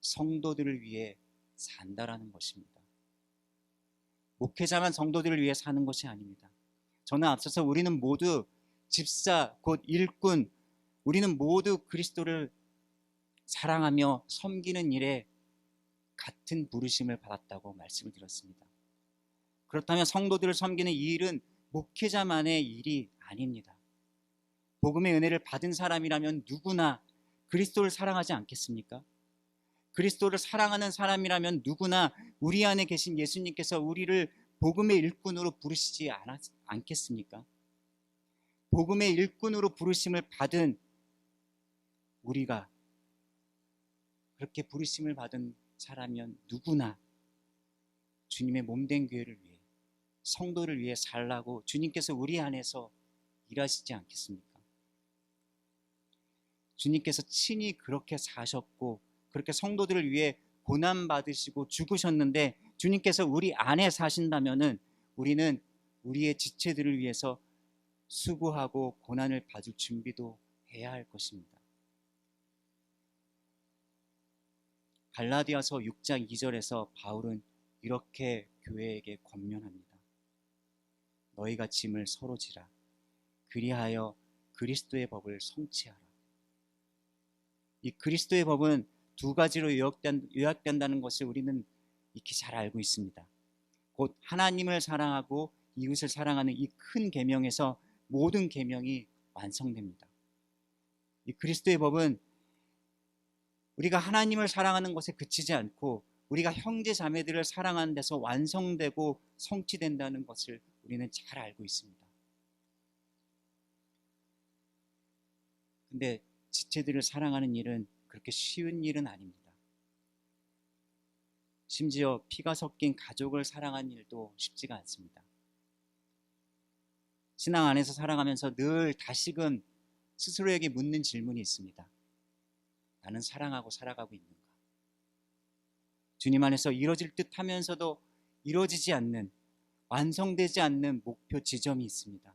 성도들을 위해 산다라는 것입니다. 목회자만 성도들을 위해 사는 것이 아닙니다. 저는 앞서서 우리는 모두 집사, 곧 일꾼, 우리는 모두 그리스도를 사랑하며 섬기는 일에 같은 부르심을 받았다고 말씀을 드렸습니다. 그렇다면 성도들을 섬기는 이 일은 목회자만의 일이 아닙니다. 복음의 은혜를 받은 사람이라면 누구나 그리스도를 사랑하지 않겠습니까? 그리스도를 사랑하는 사람이라면 누구나 우리 안에 계신 예수님께서 우리를 복음의 일꾼으로 부르시지 않겠습니까? 복음의 일꾼으로 부르심을 받은 우리가, 그렇게 부르심을 받은 사람이면 누구나 주님의 몸된 교회를 위해, 성도를 위해 살라고 주님께서 우리 안에서 일하시지 않겠습니까? 주님께서 친히 그렇게 사셨고 그렇게 성도들을 위해 고난 받으시고 죽으셨는데 주님께서 우리 안에 사신다면은 우리는 우리의 지체들을 위해서 수고하고 고난을 받을 준비도 해야 할 것입니다. 갈라디아서 6장 2절에서 바울은 이렇게 교회에게 권면합니다. 너희가 짐을 서로 지라. 그리하여 그리스도의 법을 성취하라. 이 그리스도의 법은 두 가지로 요약된다는 것을 우리는 익히 잘 알고 있습니다. 곧 하나님을 사랑하고 이웃을 사랑하는 이 큰 계명에서 모든 계명이 완성됩니다. 이 그리스도의 법은 우리가 하나님을 사랑하는 것에 그치지 않고 우리가 형제 자매들을 사랑하는 데서 완성되고 성취된다는 것을 우리는 잘 알고 있습니다. 근데 지체들을 사랑하는 일은 그렇게 쉬운 일은 아닙니다. 심지어 피가 섞인 가족을 사랑하는 일도 쉽지가 않습니다. 신앙 안에서 살아가면서 늘 다시금 스스로에게 묻는 질문이 있습니다. 나는 사랑하고 살아가고 있는가? 주님 안에서 이루어질 듯 하면서도 이루어지지 않는, 완성되지 않는 목표 지점이 있습니다.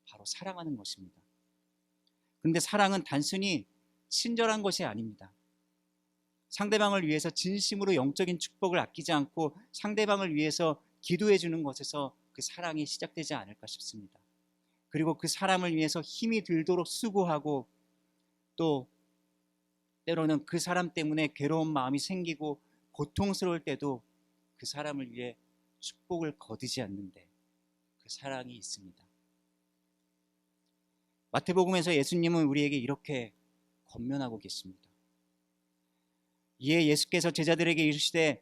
바로 사랑하는 것입니다. 그런데 사랑은 단순히 친절한 것이 아닙니다. 상대방을 위해서 진심으로 영적인 축복을 아끼지 않고 상대방을 위해서 기도해 주는 것에서 그 사랑이 시작되지 않을까 싶습니다. 그리고 그 사람을 위해서 힘이 들도록 수고하고 또 때로는 그 사람 때문에 괴로운 마음이 생기고 고통스러울 때도 그 사람을 위해 축복을 거두지 않는데 그 사랑이 있습니다. 마태복음에서 예수님은 우리에게 이렇게 권면하고 계십니다. 이에 예수께서 제자들에게 이르시되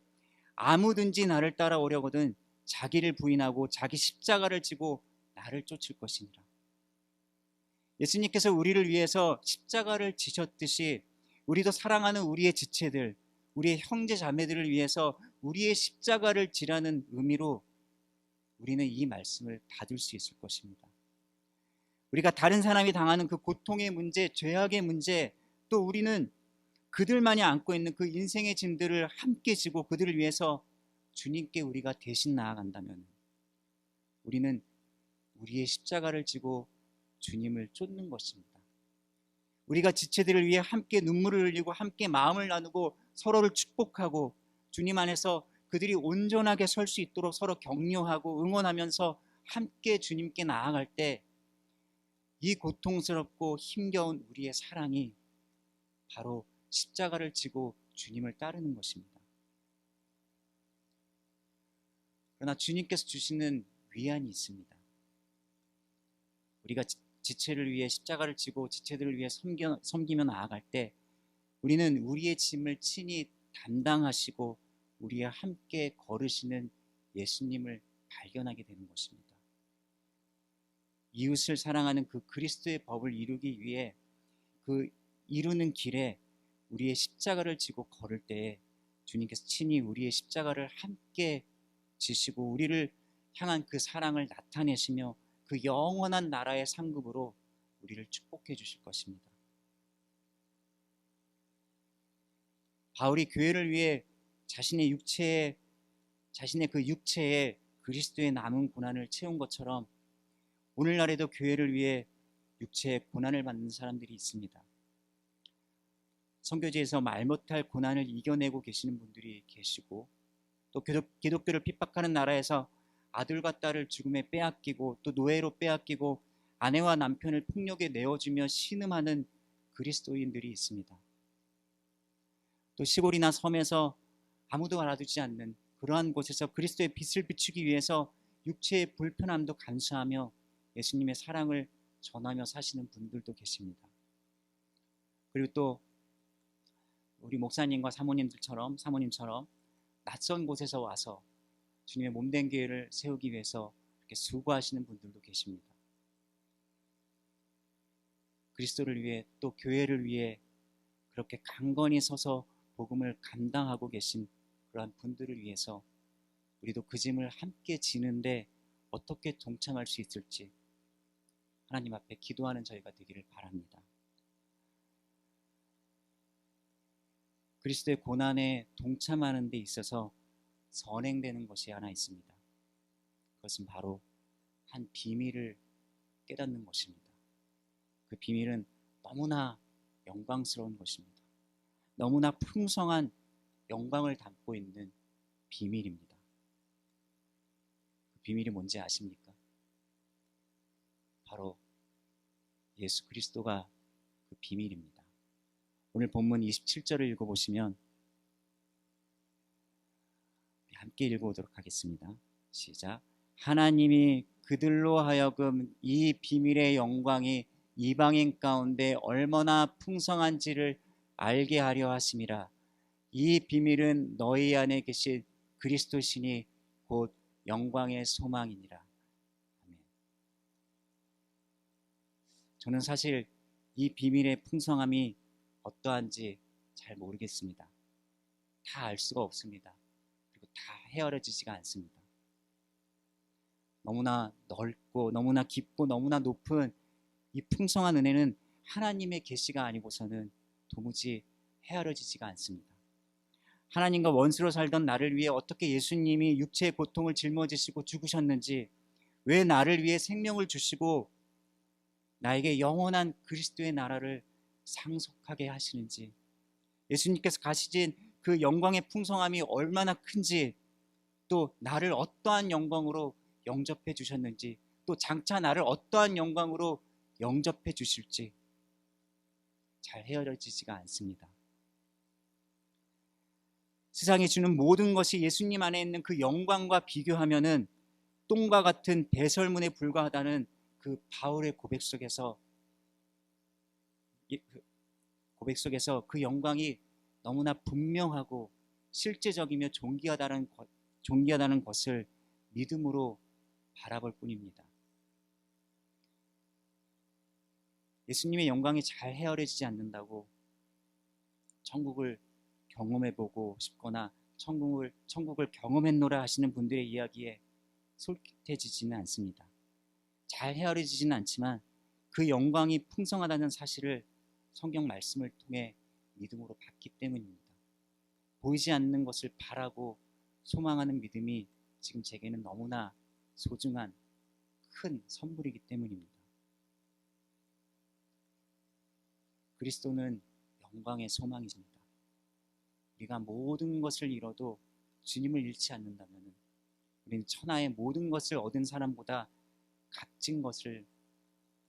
아무든지 나를 따라오려거든 자기를 부인하고 자기 십자가를 지고 나를 쫓을 것이니라. 예수님께서 우리를 위해서 십자가를 지셨듯이 우리도 사랑하는 우리의 지체들, 우리의 형제 자매들을 위해서 우리의 십자가를 지라는 의미로 우리는 이 말씀을 받을 수 있을 것입니다. 우리가 다른 사람이 당하는 그 고통의 문제, 죄악의 문제, 또 우리는 그들만이 안고 있는 그 인생의 짐들을 함께 지고 그들을 위해서 주님께 우리가 대신 나아간다면 우리는 우리의 십자가를 지고 주님을 쫓는 것입니다. 우리가 지체들을 위해 함께 눈물을 흘리고 함께 마음을 나누고 서로를 축복하고 주님 안에서 그들이 온전하게 설 수 있도록 서로 격려하고 응원하면서 함께 주님께 나아갈 때 이 고통스럽고 힘겨운 우리의 사랑이 바로 십자가를 지고 주님을 따르는 것입니다. 그러나 주님께서 주시는 위안이 있습니다. 우리가 지체를 위해 십자가를 지고 지체들을 위해 섬기며 나아갈 때 우리는 우리의 짐을 친히 담당하시고 우리와 함께 걸으시는 예수님을 발견하게 되는 것입니다. 이웃을 사랑하는 그 그리스도의 법을 이루기 위해 그 이루는 길에 우리의 십자가를 지고 걸을 때에 주님께서 친히 우리의 십자가를 함께 지시고 우리를 향한 그 사랑을 나타내시며 그 영원한 나라의 상급으로 우리를 축복해 주실 것입니다. 바울이 교회를 위해 자신의 그 육체에 그리스도의 남은 고난을 채운 것처럼 오늘날에도 교회를 위해 육체의 고난을 받는 사람들이 있습니다. 선교지에서 말 못할 고난을 이겨내고 계시는 분들이 계시고 또 기독교를 핍박하는 나라에서 아들과 딸을 죽음에 빼앗기고 또 노예로 빼앗기고 아내와 남편을 폭력에 내어주며 신음하는 그리스도인들이 있습니다. 또 시골이나 섬에서 아무도 알아두지 않는 그러한 곳에서 그리스도의 빛을 비추기 위해서 육체의 불편함도 감수하며 예수님의 사랑을 전하며 사시는 분들도 계십니다. 그리고 또 우리 목사님과 사모님처럼 낯선 곳에서 와서 주님의 몸된 교회를 세우기 위해서 이렇게 수고하시는 분들도 계십니다. 그리스도를 위해 또 교회를 위해 그렇게 강건히 서서 복음을 감당하고 계신 그러한 분들을 위해서 우리도 그 짐을 함께 지는데 어떻게 동참할 수 있을지 하나님 앞에 기도하는 저희가 되기를 바랍니다. 그리스도의 고난에 동참하는 데 있어서 선행되는 것이 하나 있습니다. 그것은 바로 한 비밀을 깨닫는 것입니다. 그 비밀은 너무나 영광스러운 것입니다. 너무나 풍성한 영광을 담고 있는 비밀입니다. 그 비밀이 뭔지 아십니까? 바로 예수 그리스도가 그 비밀입니다. 오늘 본문 27절을 읽어보시면 함께 읽어보도록 하겠습니다. 시작. 하나님이 그들로 하여금 이 비밀의 영광이 이방인 가운데 얼마나 풍성한지를 알게 하려 하심이라. 이 비밀은 너희 안에 계신 그리스도시니 곧 영광의 소망이니라. 아멘. 저는 사실 이 비밀의 풍성함이 어떠한지 잘 모르겠습니다. 다 알 수가 없습니다. 그리고 다 헤아려지지가 않습니다. 너무나 넓고 너무나 깊고 너무나 높은 이 풍성한 은혜는 하나님의 계시가 아니고서는 도무지 헤아려지지가 않습니다. 하나님과 원수로 살던 나를 위해 어떻게 예수님이 육체의 고통을 짊어지시고 죽으셨는지, 왜 나를 위해 생명을 주시고 나에게 영원한 그리스도의 나라를 상속하게 하시는지, 예수님께서 가지신 그 영광의 풍성함이 얼마나 큰지, 또 나를 어떠한 영광으로 영접해 주셨는지, 또 장차 나를 어떠한 영광으로 영접해 주실지 잘 헤아려지지가 않습니다. 세상이 주는 모든 것이 예수님 안에 있는 그 영광과 비교하면은 똥과 같은 배설물에 불과하다는 그 바울의 고백 속에서 그 영광이 너무나 분명하고 실제적이며 존귀하다는 것을 믿음으로 바라볼 뿐입니다. 예수님의 영광이 잘 헤아려지지 않는다고 천국을 경험해보고 싶거나 천국을 경험했노라 하시는 분들의 이야기에 솔깃해지지는 않습니다. 잘 헤아려지지는 않지만 그 영광이 풍성하다는 사실을 성경 말씀을 통해 믿음으로 받기 때문입니다. 보이지 않는 것을 바라고 소망하는 믿음이 지금 제게는 너무나 소중한 큰 선물이기 때문입니다. 그리스도는 영광의 소망이십니다. 우리가 모든 것을 잃어도 주님을 잃지 않는다면 우리는 천하의 모든 것을 얻은 사람보다 값진 것을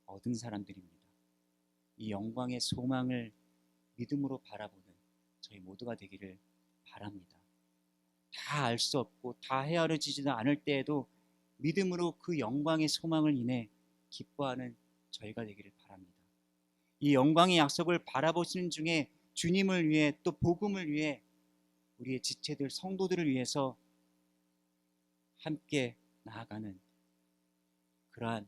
얻은 사람들입니다. 이 영광의 소망을 믿음으로 바라보는 저희 모두가 되기를 바랍니다. 다 알 수 없고 다 헤아려지지도 않을 때에도 믿음으로 그 영광의 소망을 인해 기뻐하는 저희가 되기를 바랍니다. 이 영광의 약속을 바라보시는 중에 주님을 위해 또 복음을 위해 우리의 지체들 성도들을 위해서 함께 나아가는 그러한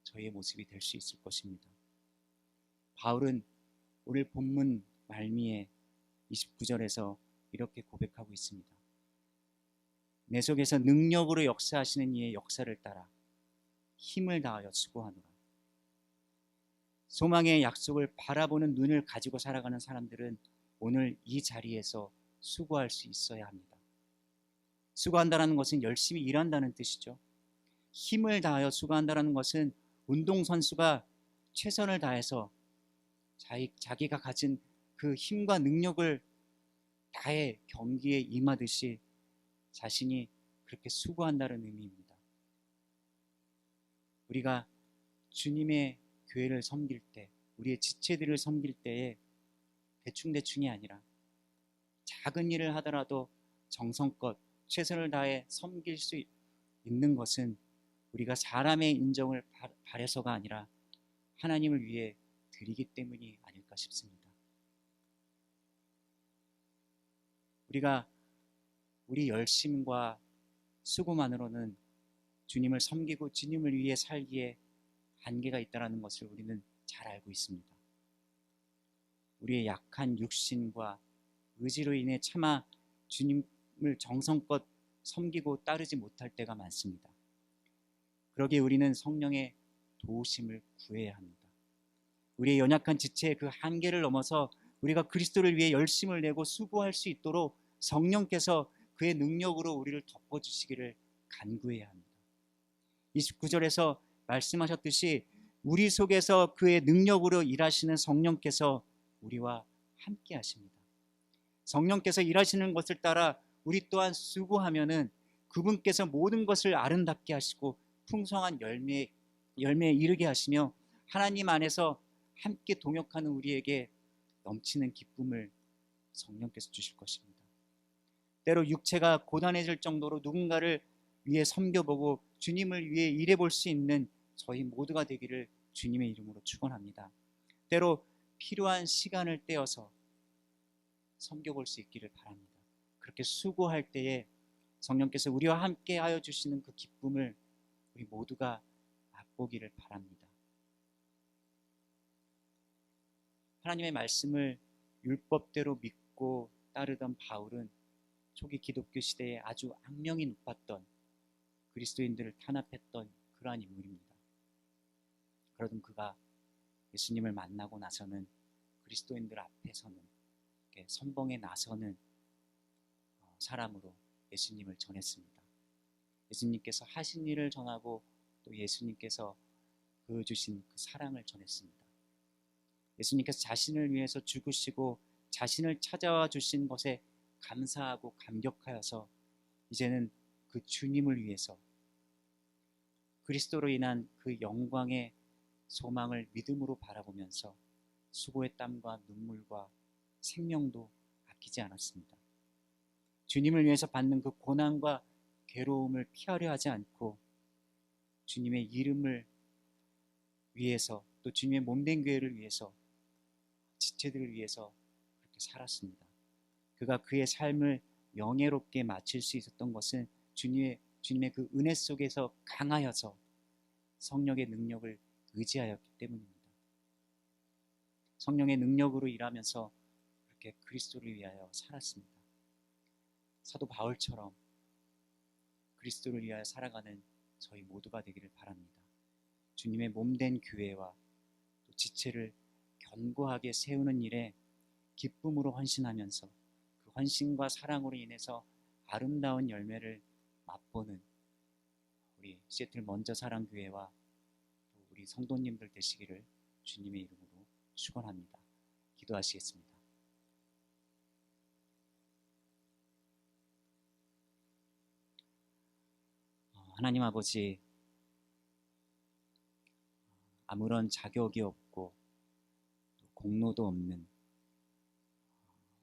저희의 모습이 될 수 있을 것입니다. 바울은 오늘 본문 말미에 29절에서 이렇게 고백하고 있습니다. 내 속에서 능력으로 역사하시는 이의 역사를 따라 힘을 다하여 수고하노라. 소망의 약속을 바라보는 눈을 가지고 살아가는 사람들은 오늘 이 자리에서 수고할 수 있어야 합니다. 수고한다는 것은 열심히 일한다는 뜻이죠. 힘을 다하여 수고한다는 것은 운동선수가 최선을 다해서 자기가 가진 그 힘과 능력을 다해 경기에 임하듯이 자신이 그렇게 수고한다는 의미입니다. 우리가 주님의 교회를 섬길 때, 우리의 지체들을 섬길 때에 대충대충이 아니라 작은 일을 하더라도 정성껏 최선을 다해 섬길 수 있는 것은 우리가 사람의 인정을 바래서가 아니라 하나님을 위해 드리기 때문이 아닐까 싶습니다. 우리가 우리 열심과 수고만으로는 주님을 섬기고 주님을 위해 살기에 한계가 있다는 것을 우리는 잘 알고 있습니다. 우리의 약한 육신과 의지로 인해 차마 주님을 정성껏 섬기고 따르지 못할 때가 많습니다. 그러기에 우리는 성령의 도우심을 구해야 합니다. 우리의 연약한 지체의 그 한계를 넘어서 우리가 그리스도를 위해 열심을 내고 수고할 수 있도록 성령께서 그의 능력으로 우리를 덮어주시기를 간구해야 합니다. 29절에서 말씀하셨듯이 우리 속에서 그의 능력으로 일하시는 성령께서 우리와 함께 하십니다. 성령께서 일하시는 것을 따라 우리 또한 수고하면은 그분께서 모든 것을 아름답게 하시고 풍성한 열매에 이르게 하시며 하나님 안에서 함께 동역하는 우리에게 넘치는 기쁨을 성령께서 주실 것입니다. 때로 육체가 고단해질 정도로 누군가를 위해 섬겨보고 주님을 위해 일해볼 수 있는 저희 모두가 되기를 주님의 이름으로 축원합니다. 때로 필요한 시간을 떼어서 섬겨볼 수 있기를 바랍니다. 그렇게 수고할 때에 성령께서 우리와 함께 하여 주시는 그 기쁨을 우리 모두가 맛보기를 바랍니다. 하나님의 말씀을 율법대로 믿고 따르던 바울은 초기 기독교 시대에 아주 악명이 높았던 그리스도인들을 탄압했던 그러한 인물입니다. 그러던 그가 예수님을 만나고 나서는 그리스도인들 앞에서는 선봉에 나서는 사람으로 예수님을 전했습니다. 예수님께서 하신 일을 전하고 또 예수님께서 보여주신 그 사랑을 전했습니다. 예수님께서 자신을 위해서 죽으시고 자신을 찾아와 주신 것에 감사하고 감격하여서 이제는 그 주님을 위해서 그리스도로 인한 그 영광의 소망을 믿음으로 바라보면서 수고의 땀과 눈물과 생명도 아끼지 않았습니다. 주님을 위해서 받는 그 고난과 괴로움을 피하려 하지 않고 주님의 이름을 위해서 또 주님의 몸된 교회를 위해서 지체들을 위해서 그렇게 살았습니다. 그가 그의 삶을 명예롭게 마칠 수 있었던 것은 주님의 그 은혜 속에서 강하여서 성령의 능력을 의지하였기 때문입니다. 성령의 능력으로 일하면서 그렇게 그리스도를 위하여 살았습니다. 사도 바울처럼 그리스도를 위하여 살아가는 저희 모두가 되기를 바랍니다. 주님의 몸된 교회와 또 지체를 견고하게 세우는 일에 기쁨으로 헌신하면서 그 헌신과 사랑으로 인해서 아름다운 열매를 맛보는 우리 시애틀 먼저 사랑교회와 또 우리 성도님들 되시기를 주님의 이름으로 축원합니다. 기도하시겠습니다. 하나님 아버지, 아무런 자격이 없고 공로도 없는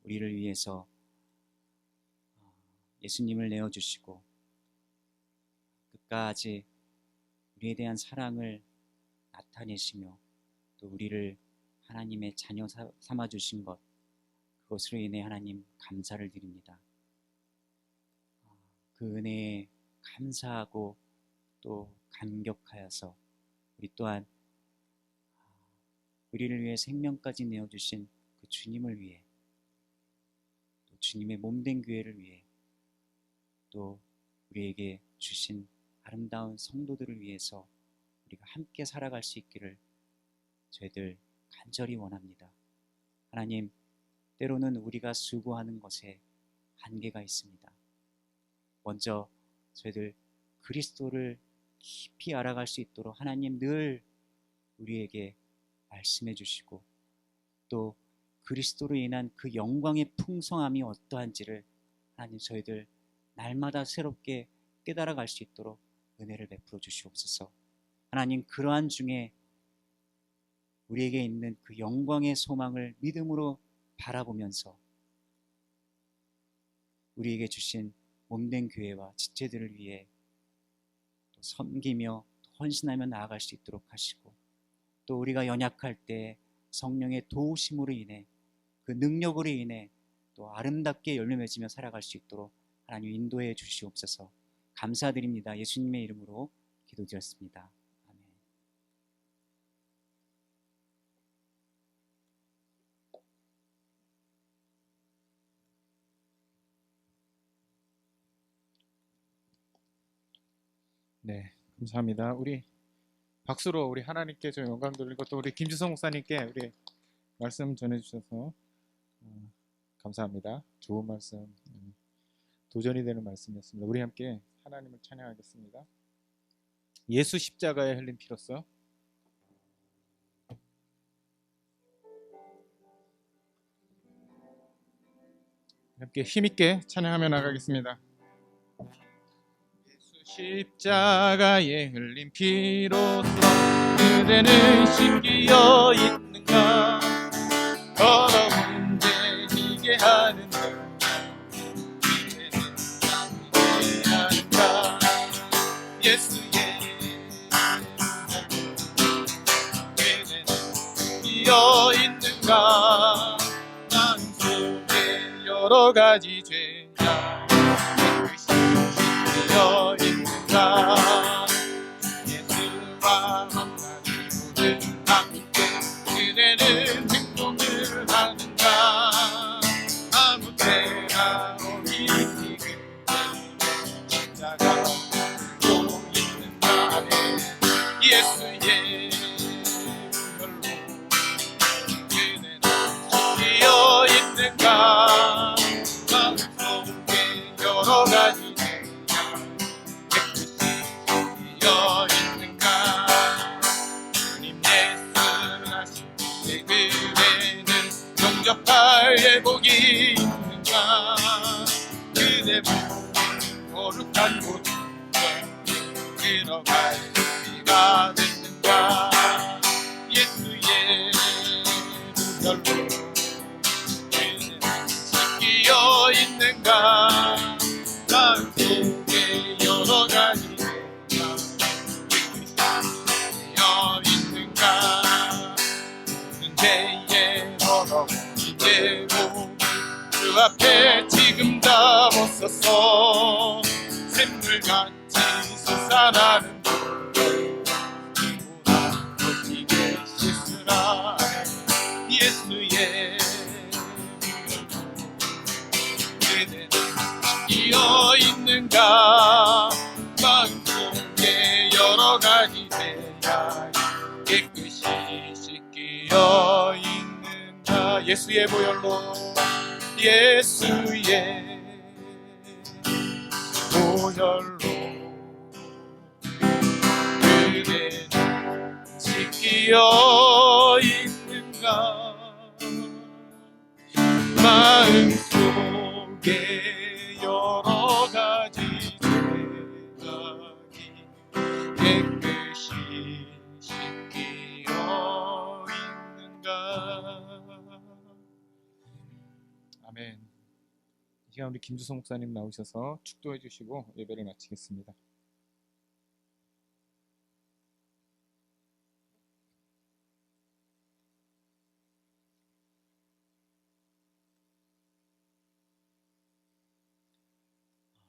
우리를 위해서 예수님을 내어주시고 끝까지 우리에 대한 사랑을 나타내시며 또 우리를 하나님의 자녀 삼아주신 것, 그것으로 인해 하나님 감사를 드립니다. 그 은혜에 감사하고 또 감격하여서 우리 또한 우리를 위해 생명까지 내어주신 그 주님을 위해, 또 주님의 몸된 교회를 위해, 또 우리에게 주신 아름다운 성도들을 위해서 우리가 함께 살아갈 수 있기를 저희들 간절히 원합니다. 하나님, 때로는 우리가 수고하는 것에 한계가 있습니다. 먼저 저희들 그리스도를 깊이 알아갈 수 있도록 하나님 늘 우리에게 말씀해 주시고 또 그리스도로 인한 그 영광의 풍성함이 어떠한지를 하나님 저희들 날마다 새롭게 깨달아갈 수 있도록 은혜를 베풀어 주시옵소서. 하나님, 그러한 중에 우리에게 있는 그 영광의 소망을 믿음으로 바라보면서 우리에게 주신 몸된 교회와 지체들을 위해 또 섬기며 헌신하며 나아갈 수 있도록 하시고, 또 우리가 연약할 때 성령의 도우심으로 인해 그 능력으로 인해 또 아름답게 열매 맺으며 살아갈 수 있도록 하나님 인도해 주시옵소서. 감사드립니다. 예수님의 이름으로 기도드렸습니다. 아멘. 네, 감사합니다. 우리 박수로 우리 하나님께 저 영광 돌리고 또 우리 김주성 목사님께 우리 말씀 전해주셔서 감사합니다. 좋은 말씀, 도전이 되는 말씀이었습니다. 우리 함께 하나님을 찬양하겠습니다. 예수 십자가에 흘린 피로써. 함께 힘있게 찬양하며 나가겠습니다. 예수 십자가에 흘린 피로써 그대는 심기어 있는가, 더러운 죄 지게 하는 예수의 죄는 비어 있는가, 난 속에 여러 가지 죄가 비어 있는가, 예수와 만나기를 함께 그대는 행동을 하는가, 아무 때나 오니 십자가 예수의 별로 그대는 비어 있는가, 마음속에 여러 가지 죄가 깨끗이 비어 있는가, 주님 예수하신 그대는 영접할 예복이 있는가, 그대 거룩한 곳에 들어갈 가 됐는가, 예수의 눈별로 그는 씻기어 있는가, 마음 속에 여러 가지 죄가 씻기어 있는가, 모든 죄의 더러운 이제고 그 앞에 지금 다 벗었어, 샘물같이 솟아나는 있는가 마음속에 여러 가지 죄야 깨끗이 씻기어 있는가 예수의 보혈로 예수의 보혈로 그대는 씻기어 있는가 마음속에 여러 가지 생각이 깨끗이 씻기어 있는가. 아멘. 이 시간 우리 김주성 목사님 나오셔서 축도해 주시고 예배를 마치겠습니다.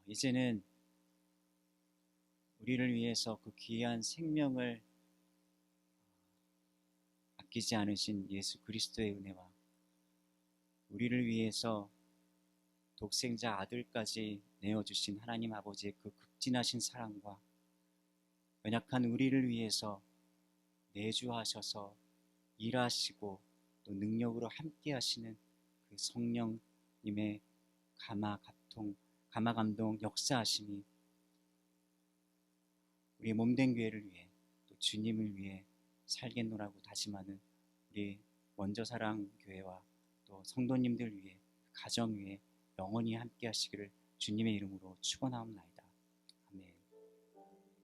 이제는 우리를 위해서 그 귀한 생명을 아끼지 않으신 예수 그리스도의 은혜와 우리를 위해서 독생자 아들까지 내어주신 하나님 아버지의 그 극진하신 사랑과 연약한 우리를 위해서 내주하셔서 일하시고 또 능력으로 함께 하시는 그 성령님의 감화 감동 역사하심이 우리 몸된 교회를 위해 또 주님을 위해 살겠노라고 다짐하는 우리 원저사랑교회와 또 성도님들 위해 가정 위해 영원히 함께 하시기를 주님의 이름으로 축원하옵나이다.